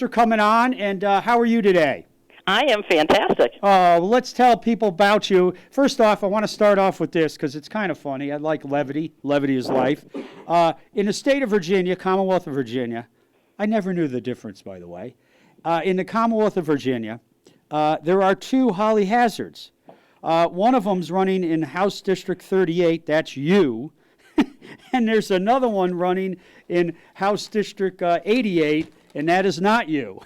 For coming on, and how are you today? I am fantastic. Let's tell people about you. First off, I want to start off with this because it's kind of funny. I like levity. Levity is life. In the state of Virginia, Commonwealth of Virginia, I never knew the difference, by the way. In the Commonwealth of Virginia, there are two Holly Hazards. One of them's running in House District 38. That's you. And there's another one running in House District 88, and that is not you.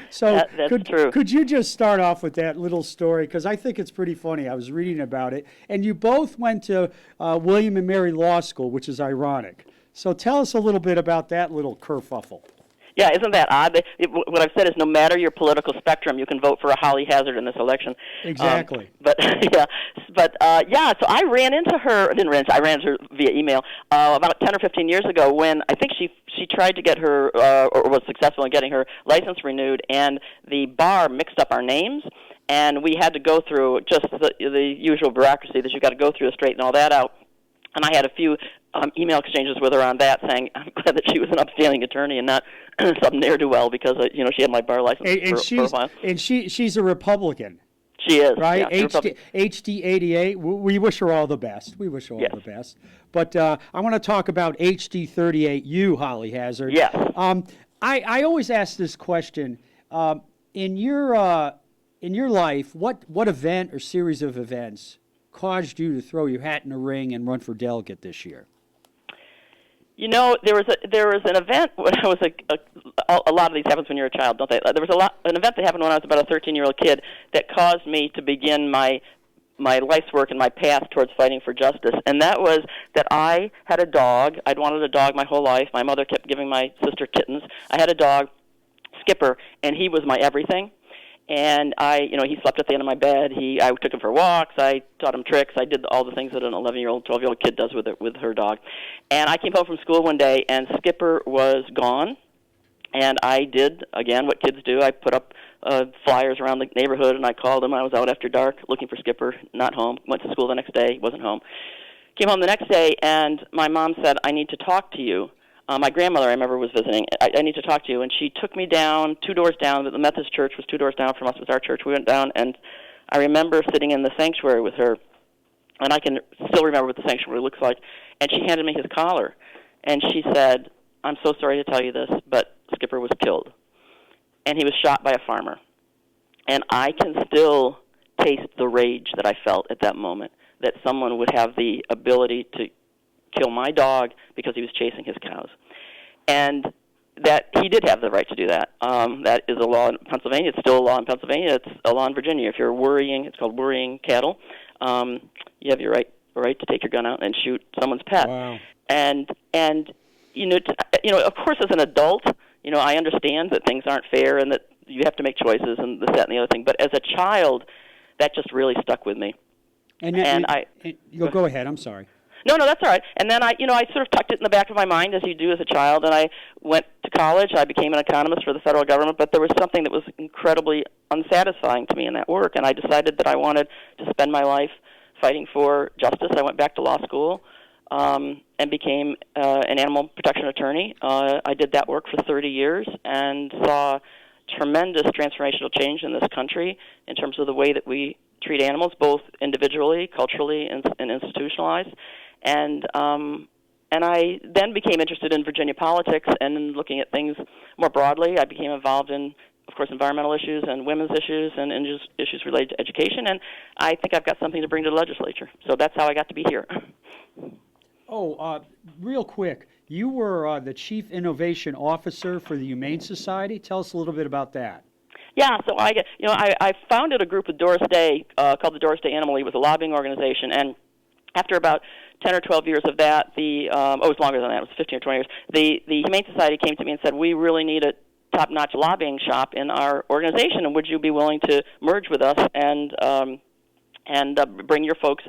So that's true. Could you just start off with that little story? Because I think it's pretty funny. I was reading about it. And you both went to William and Mary Law School, which is ironic. So tell us a little bit about that little kerfuffle. Yeah, isn't that odd? What I've said is no matter your political spectrum, you can vote for a Holly Hazard in this election. Exactly. Yeah, so I ran into her, I ran into her via email about 10 or 15 years ago when I think she tried to get her, or was successful in getting her license renewed, and the bar mixed up our names, and we had to go through just the usual bureaucracy that you've got to go through to straighten all that out. And I had a few email exchanges with her on that, saying I'm glad that she was an upstanding attorney and not some ne'er-do-well because she had my bar license for a while. And she's a Republican. She is, right? Yeah, HD 88. We wish her all the best. We wish her all the best. But I want to talk about HD 38. You, Holly Hazard. Yes. I always ask this question in your life. What event or series of events caused you to throw your hat in the ring and run for delegate this year? There was an event when I was a lot of these happens when you're a child, don't they? There was an event that happened when I was about a 13-year-old kid that caused me to begin my life's work and my path towards fighting for justice, and that was that I had a dog. I'd wanted a dog my whole life. My mother kept giving my sister kittens. I had a dog, Skipper, and he was my everything. And he slept at the end of my bed. I took him for walks. I taught him tricks. I did all the things that an 11-year-old, 12-year-old kid does with her dog. And I came home from school one day, and Skipper was gone. And I did, again, what kids do. I put up flyers around the neighborhood, and I called him. I was out after dark looking for Skipper, not home. Went to school the next day, wasn't home. Came home the next day, and my mom said, I need to talk to you. My grandmother, I remember, was visiting. I need to talk to you. And she took me down, 2 doors down. The Methodist church was 2 doors down from us. It was our church. We went down, and I remember sitting in the sanctuary with her, and I can still remember what the sanctuary looks like. And she handed me his collar, and she said, I'm so sorry to tell you this, but Skipper was killed. And he was shot by a farmer. And I can still taste the rage that I felt at that moment, that someone would have the ability to kill my dog because he was chasing his cows. And that he did have the right to do that. That is a law in Pennsylvania. It's still a law in Pennsylvania. It's a law in Virginia. If you're worrying, it's called worrying cattle. You have your right to take your gun out and shoot someone's pet. Wow. And of course, as an adult, I understand that things aren't fair and that you have to make choices and this, that, and the other thing. But as a child, that just really stuck with me. Go ahead. I'm sorry. No, that's all right. And then I sort of tucked it in the back of my mind, as you do as a child, and I went to college. I became an economist for the federal government, but there was something that was incredibly unsatisfying to me in that work, and I decided that I wanted to spend my life fighting for justice. I went back to law school and became an animal protection attorney. I did that work for 30 years and saw tremendous transformational change in this country in terms of the way that we treat animals, both individually, culturally, and institutionalized. And I then became interested in Virginia politics and in looking at things more broadly. I became involved in, of course, environmental issues and women's issues and issues related to education. And I think I've got something to bring to the legislature. So that's how I got to be here. Real quick, you were the Chief Innovation Officer for the Humane Society. Tell us a little bit about that. Yeah, so I founded a group with Doris Day called the Doris Day Animal League. It was a lobbying organization, and after about 10 or 12 years of that, it was longer than that, it was 15 or 20 years, the Humane Society came to me and said, we really need a top-notch lobbying shop in our organization, and would you be willing to merge with us and bring your folks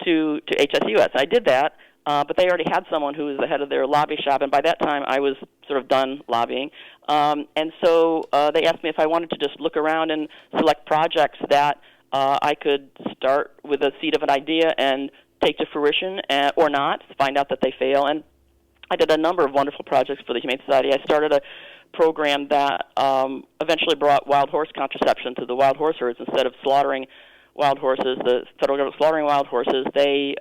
to HSUS? I did that, but they already had someone who was the head of their lobby shop, and by that time I was sort of done lobbying. And so they asked me if I wanted to just look around and select projects that I could start with a seed of an idea and take to fruition or not, find out that they fail. And I did a number of wonderful projects for the Humane Society. I started program that eventually brought wild horse contraception to the wild horse herds. Instead of slaughtering wild horses, the federal government slaughtering wild horses, they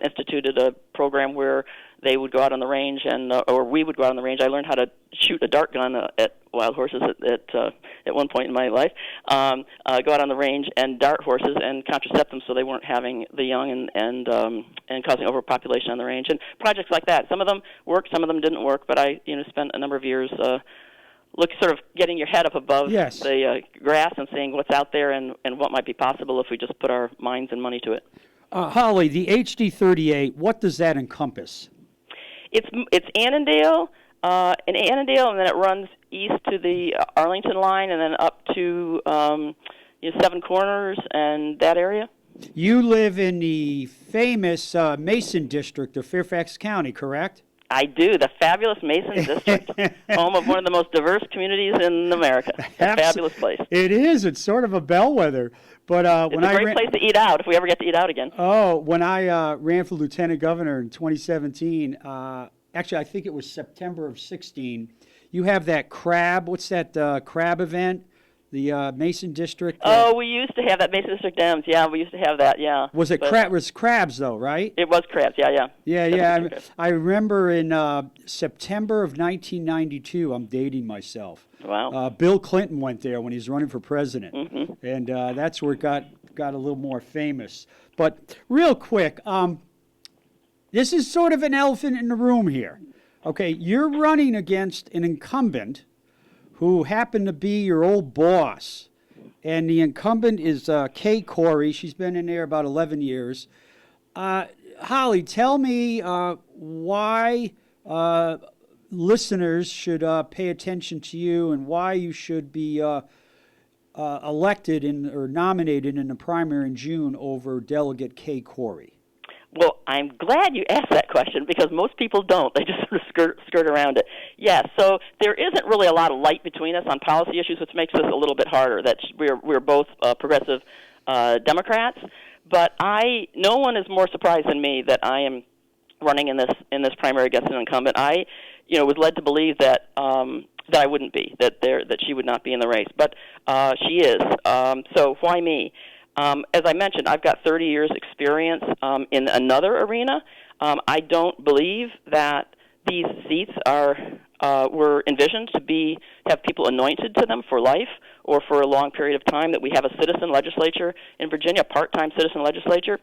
instituted a program where they would go out on the range, and or we would go out on the range. I learned how to shoot a dart gun at wild horses at one point in my life. Go out on the range and dart horses and contracept them so they weren't having the young and causing overpopulation on the range. And projects like that. Some of them worked, some of them didn't work. But I spent a number of years sort of getting your head up above the grass and seeing what's out there and what might be possible if we just put our minds and money to it. Holly, the HD38, what does that encompass? It's Annandale, and then it runs east to the Arlington line, and then up to Seven Corners and that area. You live in the famous Mason district of Fairfax County, correct? I do, the fabulous Mason district, home of one of the most diverse communities in America. A fabulous place. It is. It's sort of a bellwether. But it's a great place to eat out if we ever get to eat out again. Oh, when I ran for lieutenant governor in 2017, actually I think it was September of 16, you have that crab, what's that crab event? The Mason District. Oh, we used to have that Mason District Dems. Yeah, we used to have that. Yeah. Was it was crabs though, right? It was crabs. Yeah. Yeah. I remember in September of 1992. I'm dating myself. Wow. Bill Clinton went there when he was running for president, mm-hmm. and that's where it got a little more famous. But real quick, this is sort of an elephant in the room here. Okay, you're running against an incumbent who happened to be your old boss. And the incumbent is Kay Corey. She's been in there about 11 years. Holly, tell me why listeners should pay attention to you and why you should be elected or nominated in the primary in June over Delegate Kay Corey. Well, I'm glad you asked that question because most people don't. They just sort of skirt around it. Yeah, so there isn't really a lot of light between us on policy issues, which makes this a little bit harder. That we're both progressive Democrats, but no one is more surprised than me that I am running in this primary against an incumbent. I was led to believe that I wouldn't be, that she would not be in the race, but she is. So why me? As I mentioned, I've got 30 years' experience in another arena. I don't believe that these seats were envisioned to have people anointed to them for life or for a long period of time, that we have a citizen legislature in Virginia, a part-time citizen legislature.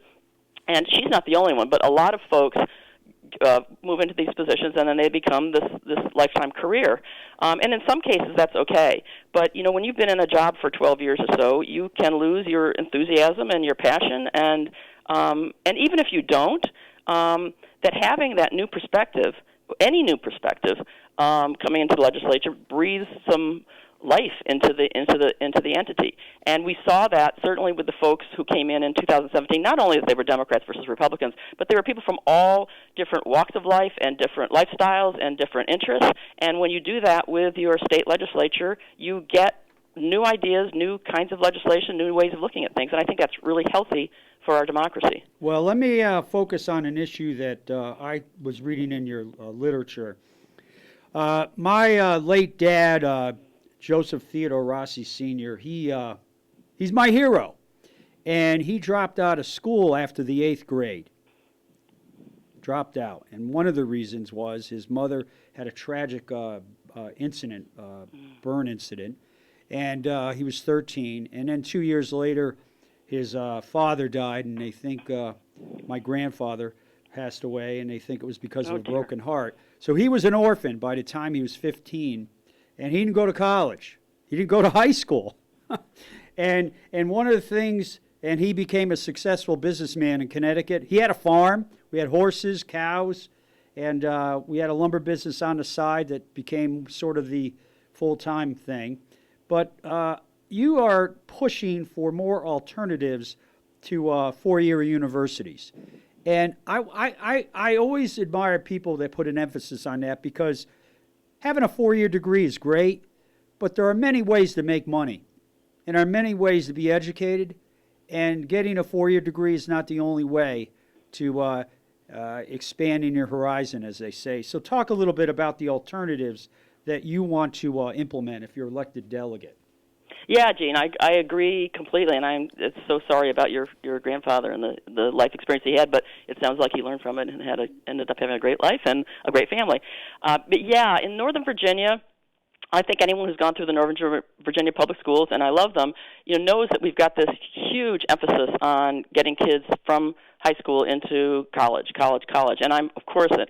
And she's not the only one, but a lot of folks move into these positions and then they become this lifetime career. And in some cases that's okay. But when you've been in a job for 12 years or so, you can lose your enthusiasm and your passion, and even if you don't, that having that new perspective, any new perspective, coming into the legislature breathes some life into the entity. And we saw that certainly with the folks who came in 2017, not only that they were Democrats versus Republicans, but they were people from all different walks of life and different lifestyles and different interests. And when you do that with your state legislature, you get new ideas, new kinds of legislation, new ways of looking at things. And I think that's really healthy for our democracy. Well, let me focus on an issue that I was reading in your literature. My late dad, Joseph Theodore Rossi Sr., he's my hero. And he dropped out of school after the 8th grade. Dropped out. And one of the reasons was his mother had a tragic incident, burn incident. And he was 13. And then 2 years later, his father died, and they think my grandfather passed away, and they think it was because of a broken heart. So he was an orphan by the time he was 15. And he didn't go to college. He didn't go to high school. and one of the things, and he became a successful businessman in Connecticut. He had a farm. We had horses, cows, and we had a lumber business on the side that became sort of the full-time thing. But you are pushing for more alternatives to four-year universities. And I always admire people that put an emphasis on that, because having a four-year degree is great, but there are many ways to make money, and there are many ways to be educated, and getting a four-year degree is not the only way to expanding your horizon, as they say. So talk a little bit about the alternatives that you want to implement if you're elected delegate? Yeah, Gene, I agree completely, and I'm so sorry about your grandfather and the life experience he had, but it sounds like he learned from it and ended up having a great life and a great family. But yeah, in Northern Virginia, I think anyone who's gone through the Northern Virginia public schools, and I love them, knows that we've got this huge emphasis on getting kids from high school into college. And I'm, of course, a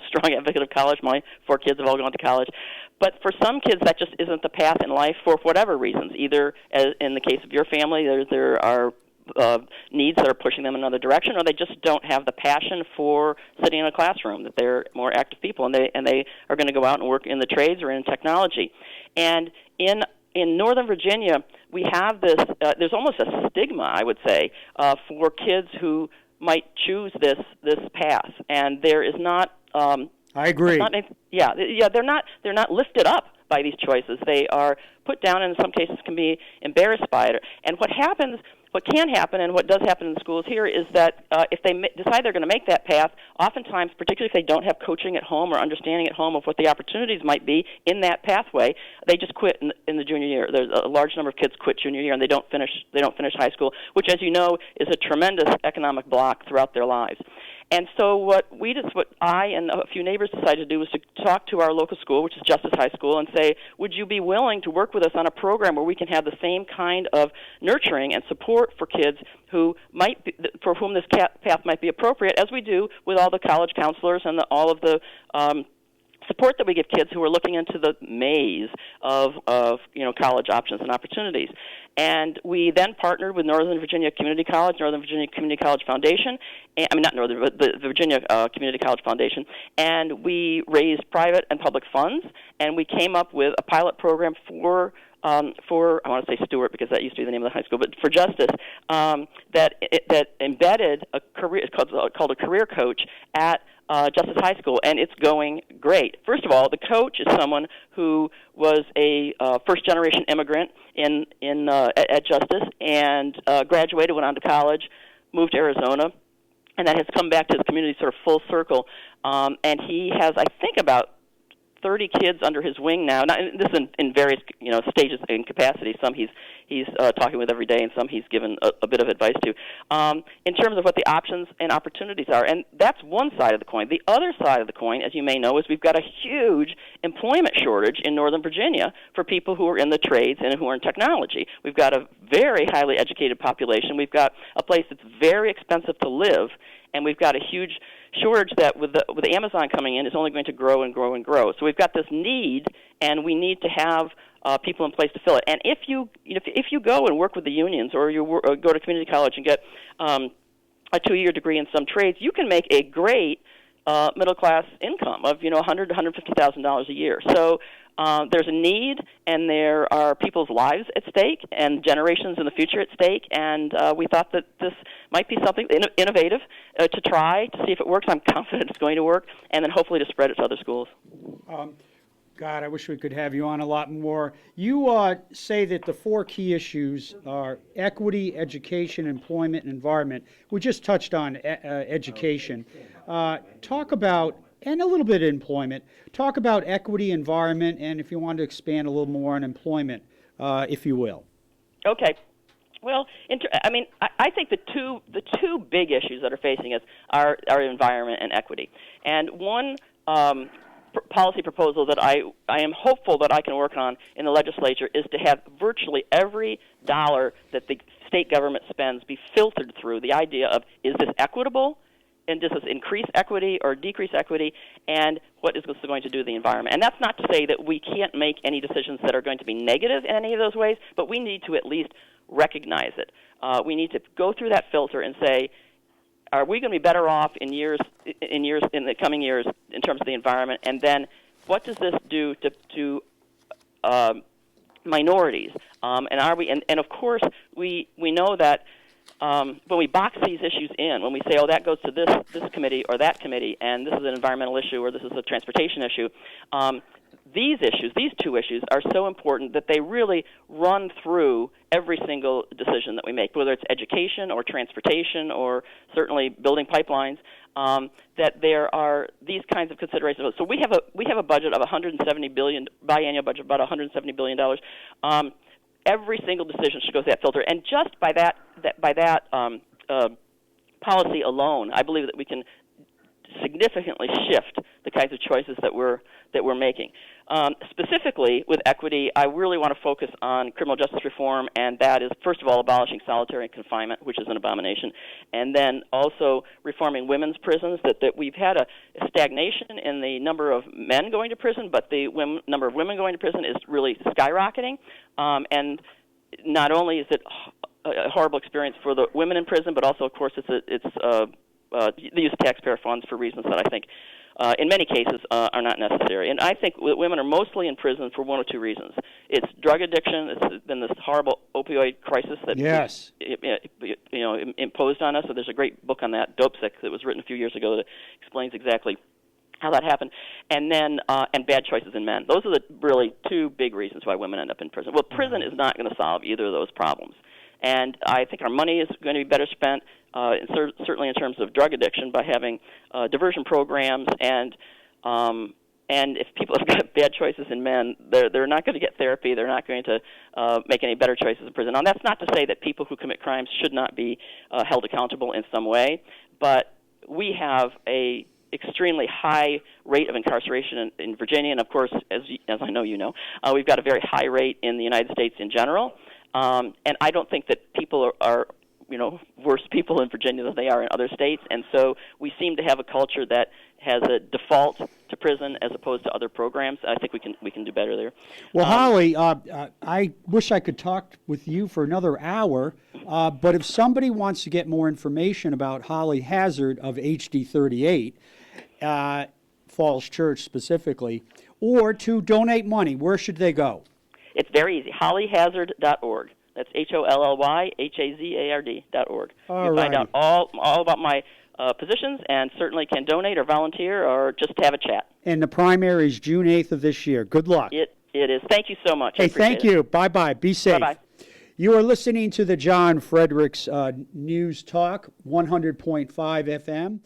strong advocate of college. My 4 kids have all gone to college. But for some kids, that just isn't the path in life for whatever reasons. Either, as in the case of your family, there are needs that are pushing them in another direction, or they just don't have the passion for sitting in a classroom, that they're more active people, and they are going to go out and work in the trades or in technology. And in Northern Virginia, we have this, there's almost a stigma, I would say, for kids who might choose this path, and there is not... I agree. They're not lifted up by these choices. They are put down, and in some cases can be embarrassed by it. And what can happen, and what does happen in the schools here, is that if they decide they're going to make that path, oftentimes, particularly if they don't have coaching at home or understanding at home of what the opportunities might be in that pathway, they just quit in the junior year. There's a large number of kids quit junior year, and they don't finish high school, which, as you know, is a tremendous economic block throughout their lives. And so what I and a few neighbors decided to do was to talk to our local school, which is Justice High School, and say, would you be willing to work with us on a program where we can have the same kind of nurturing and support for kids who for whom this path might be appropriate, as we do with all the college counselors and all of the support that we give kids who are looking into the maze of college options and opportunities. And we then partnered with Northern Virginia Community College, Northern Virginia Community College Foundation, not Northern, but the Virginia Community College Foundation, and we raised private and public funds, and we came up with a pilot program for I want to say Stewart because that used to be the name of the high school, but for Justice, that embedded a career, it's called a career coach at Justice High School, and it's going great. First of all, the coach is someone who was a first-generation immigrant at Justice and graduated, went on to college, moved to Arizona, and that has come back to his community sort of full circle. And he has, I think, about 30 kids under his wing now. This is in various stages and capacity. Some he's talking with every day, and some he's given a bit of advice to, in terms of what the options and opportunities are. And that's one side of the coin. The other side of the coin, as you may know, is we've got a huge employment shortage in Northern Virginia for people who are in the trades and who are in technology. We've got a very highly educated population. We've got a place that's very expensive to live, and we've got a huge shortage that with Amazon coming in is only going to grow and grow and grow. So we've got this need, and we need to have people in place to fill it. And if you go and work with the unions, or you go to community college and get a 2-year degree in some trades, you can make a great middle class income of $100,000 to $150,000 a year. So there's a need, and there are people's lives at stake and generations in the future at stake, and we thought that this might be something innovative to try to see if it works. I'm confident it's going to work, and then hopefully to spread it to other schools. God, I wish we could have you on a lot more. You say that the 4 key issues are equity, education, employment, and environment. We just touched on education. Talk about, and a little bit of employment, talk about equity, environment, and if you want to expand a little more on employment, if you will. Okay. Well, I think the two big issues that are facing us are environment and equity. And one policy proposal that I am hopeful that I can work on in the legislature is to have virtually every dollar that the state government spends be filtered through the idea of, is this equitable, and does this increase equity or decrease equity, and what is this going to do to the environment? And that's not to say that we can't make any decisions that are going to be negative in any of those ways, but we need to at least recognize it. We need to go through that filter and say, are we going to be better off in the coming years in terms of the environment? And then, what does this do to minorities? And are we? And of course, we know that when we box these issues in, when we say, oh, that goes to this committee or that committee, and this is an environmental issue or this is a transportation issue, these issues, these two issues, are so important that they really run through every single decision that we make, whether it's education or transportation or certainly building pipelines. That there are these kinds of considerations. So we have a budget of 170 billion, biannual budget of about 170 billion dollars. Every single decision should go through that filter, and just by that policy alone, I believe that we can significantly shift the kinds of choices that we're making. Specifically, with equity, I really want to focus on criminal justice reform, and that is, first of all, abolishing solitary confinement, which is an abomination, and then also reforming women's prisons. That we've had a stagnation in the number of men going to prison, but the number of women going to prison is really skyrocketing, and not only is it a horrible experience for the women in prison, but also, of course, it's the use of taxpayer funds for reasons that I think, in many cases, are not necessary. And I think women are mostly in prison for one of two reasons. It's drug addiction. It's been this horrible opioid crisis that yes. Imposed on us. So there's a great book on that, Dope Sick, that was written a few years ago that explains exactly how that happened. And then and bad choices in men. Those are the really two big reasons why women end up in prison. Well, prison is not going to solve either of those problems. And I think our money is going to be better spent, certainly in terms of drug addiction, by having diversion programs. And if people have got bad choices in men, they're not going to get therapy. They're not going to make any better choices in prison. Now, that's not to say that people who commit crimes should not be held accountable in some way, but we have a extremely high rate of incarceration in Virginia, and of course, as I know you know, we've got a very high rate in the United States in general. And I don't think that people are worse people in Virginia than they are in other states, and so we seem to have a culture that has a default to prison as opposed to other programs. I think we can do better there. Well, Holly, I wish I could talk with you for another hour, but if somebody wants to get more information about Holly Hazard of HD 38, Falls Church specifically, or to donate money, where should they go? It's very easy. HollyHazard.org. That's HOLLYHAZARD.org. You find out all about my positions, and certainly can donate or volunteer or just have a chat. And the primary is June 8th of this year. Good luck. It is. Thank you so much. Hey, thank you. Bye-bye. Be safe. Bye-bye. You are listening to the John Fredericks News Talk, 100.5 FM.